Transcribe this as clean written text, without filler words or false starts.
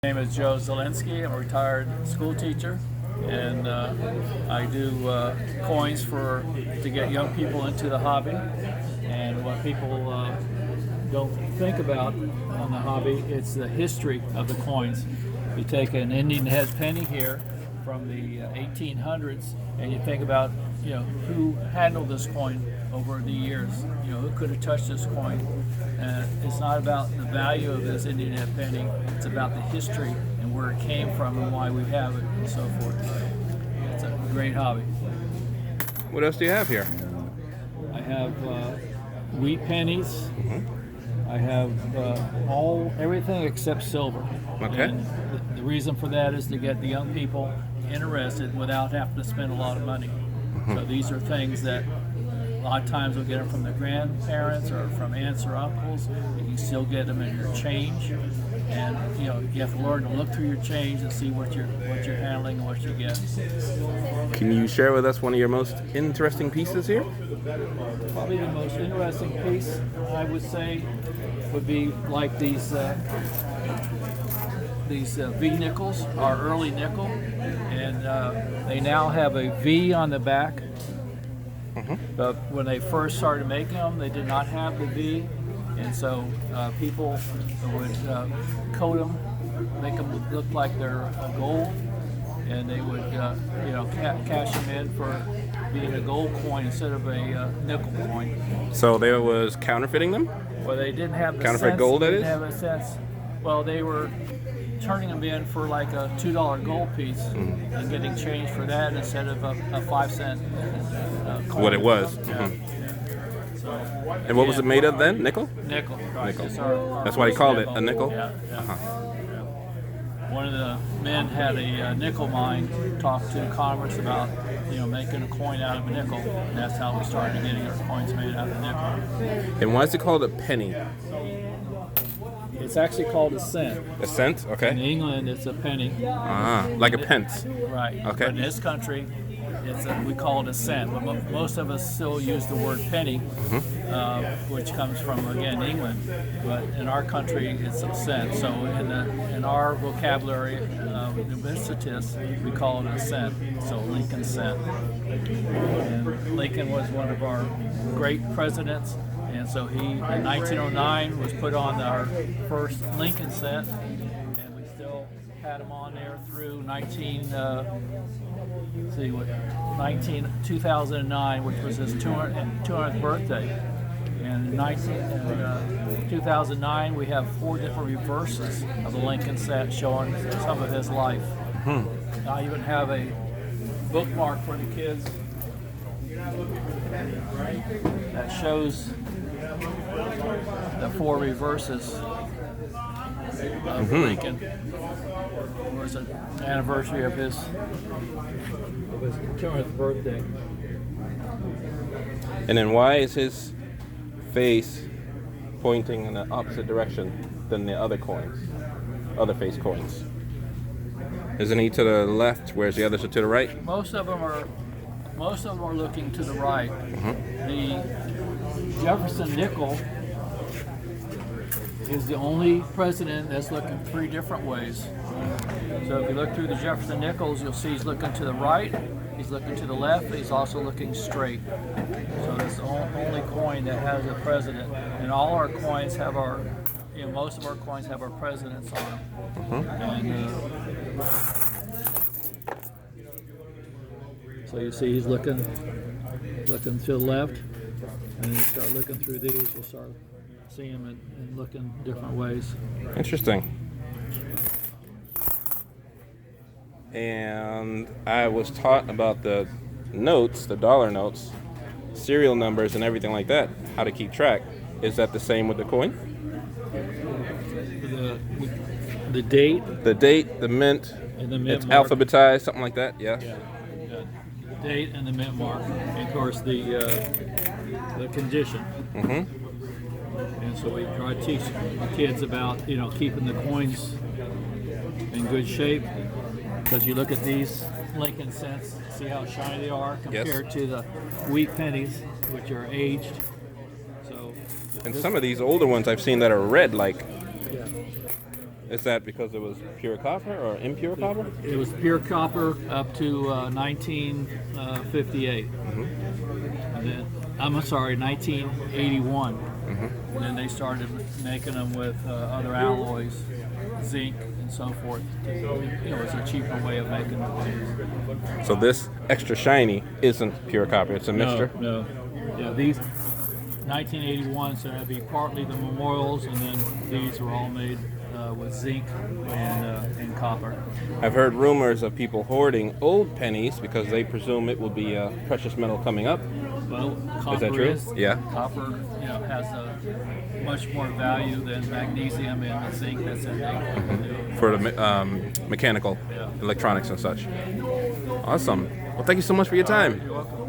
My name is Zelinski. I'm a retired school teacher, and I do coins to get young people into the hobby. And what people don't think about on the hobby, it's the history of the coins. You take an Indian head penny here from the 1800s, and you think about who handled this coin over the years. Who could have touched this coin. It's not about the value of this Indian head penny. It's about the history and where it came from and why we have it and so forth. It's a great hobby. What else do you have here? I have wheat pennies. Mm-hmm. I have everything except silver. Okay. And the reason for that is to get the young people interested without having to spend a lot of money. Mm-hmm. So these are things that a lot of times we'll get them from the grandparents or from aunts or uncles. You can still get them in your change, and you have to learn to look through your change and see what you're handling and what you get. Can you share with us one of your most interesting pieces here? Probably the most interesting piece, I would say, would be like these V nickels, our early nickel, and they now have a V on the back. Mm-hmm. But when they first started making them, they did not have the V, and so people would coat them, make them look like they're gold, and they would cash them in for being a gold coin instead of a nickel coin. So there was counterfeiting them? Well, they didn't have the Counterfeit sense, gold, that they is? didn't have a sense. Well, they were turning them in for like a $2 gold piece and getting change for that instead of a 5-cent coin. What it was. Yeah. Mm-hmm. So, And what was it made of then? Nickel? Nickel. Right. Nickel. It's our That's why he first called it a nickel? Yeah. Yeah. Uh-huh. Yeah. One of the men had a nickel mine, talked to Congress about making a coin out of a nickel, and that's how we started getting our coins made out of nickel. And why is it called a penny? It's actually called a cent. A cent? In Okay. England, it's a penny. Like a pence. Right. Okay. But in this country, we call it a cent. But most of us still use the word penny, which comes from, again, England. But in our country, it's a cent. So in our vocabulary, numismatists, we call it a cent. So Lincoln cent. And Lincoln was one of our great presidents. And so he, in 1909, was put on our first Lincoln cent, and we still had him on there through 2009, which was his 200th birthday. And in 2009, we have 4 different reverses of the Lincoln cent showing some of his life. I even have a bookmark for the kids that shows the 4 reverses of Lincoln. It was an anniversary of his 200th birthday. And then why is his face pointing in the opposite direction than the other coins? Other face coins. Isn't he to the left, whereas the others are to the right? Most of them are looking to the right. Mm-hmm. The Jefferson nickel is the only president that's looking 3 different ways. So if you look through the Jefferson nickels, you'll see he's looking to the right, he's looking to the left, but he's also looking straight. So it's the only coin that has a president. And all our coins have most of our coins have our presidents on them. And, so you see he's looking to the left, and then you start looking through these, you'll start seeing him and looking different ways. Interesting. And I was taught about the notes, the dollar notes, serial numbers and everything like that, how to keep track. Is that the same with the coin? The date? The date, the mint, And the mint it's mark. alphabetized, something like that, yeah? Yeah. The date and the mint mark. And of course the condition. Mm-hmm. And so we try to teach the kids about, keeping the coins in good shape. Because you look at these Lincoln cents, see how shiny they are compared to the wheat pennies, which are aged. So, And some of these older ones I've seen that are red, like yeah. Is that because it was pure copper or impure copper? It was pure copper up to 1958. And then, I'm sorry, 1981. And then they started making them with other alloys, zinc and so forth. It's a cheaper way of making them. So this extra shiny isn't pure copper, it's a mixture? No. Yeah, these 1981, so that'd be partly the memorials, and then these were all made with zinc and copper. I've heard rumors of people hoarding old pennies because they presume it will be a precious metal coming up. Well, copper Is that true? Yeah. Copper, has a much more value than magnesium and the zinc that's in there. For the mechanical, Yeah. electronics and such. Awesome. Well, thank you so much for your time. You're welcome.